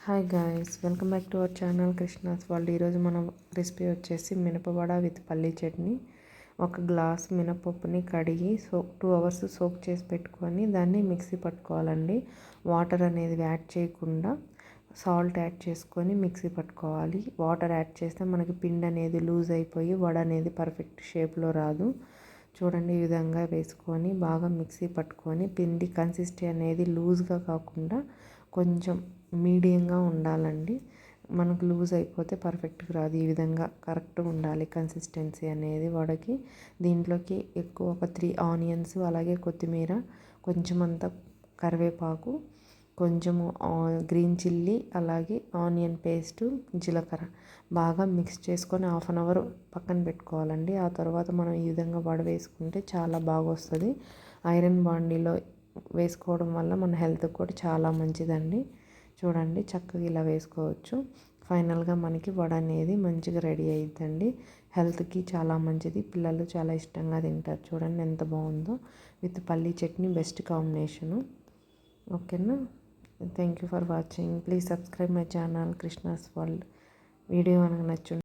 Hi guys, welcome back to our channel Krishna's world. ఈరోజు మనం recipe వచ్చేసి మినపవడ విత్ పల్లీ చట్నీ. ఒక గ్లాస్ మినపప్పుని కడిగి 2 అవర్స్ సోక్ చేసి పెట్టుకొని దాన్ని మిక్సీ పట్టుకోవాలండి. వాటర్ అనేది యాడ్ చేయకుండా సాల్ట్ యాడ్ చేసుకొని మిక్సీ పట్టుకోవాలి. వాటర్ యాడ్ చేస్తే మనకి పిండి అనేది లూజ్ అయిపోయి వడ అనేది పర్ఫెక్ట్ షేప్లో రాదు. చూడండి, ఈ విధంగా వేసుకొని బాగా మిక్సీ పట్టుకొని పిండి కన్సిస్టెన్సీ అనేది లూజ్గా కాకుండా కొంచెం మీడియంగా ఉండాలండి. మనకు లూజ్ అయిపోతే పర్ఫెక్ట్గా రాదు. ఈ విధంగా కరెక్ట్గా ఉండాలి కన్సిస్టెన్సీ అనేది వడకి. దీంట్లోకి ఎక్కువ ఒక 3 ఆనియన్స్, అలాగే కొత్తిమీర, కొంచెం అంత కరివేపాకు, కొంచెము గ్రీన్ చిల్లీ, అలాగే ఆనియన్ పేస్టు, జీలకర్ర బాగా మిక్స్ చేసుకొని 1/2 అవర్ పక్కన పెట్టుకోవాలండి. ఆ తర్వాత మనం ఈ విధంగా వడ వేసుకుంటే చాలా బాగా వస్తుంది. ఐరన్ బాండీలో వేసుకోవడం వల్ల మన హెల్త్కి కూడా చాలా మంచిదండి. చూడండి, చక్కగా ఇలా వేసుకోవచ్చు. ఫైనల్గా మనకి వడ అనేది మంచిగా రెడీ అయిద్దండి. హెల్త్కి చాలా మంచిది. పిల్లలు చాలా ఇష్టంగా తింటారు. చూడండి ఎంత బాగుందో. విత్ పల్లీ చట్నీ బెస్ట్ కాంబినేషను. ఓకేనా? Thank you for watching. Please subscribe my channel Krishna's world. Video మనకు నచ్చుంటే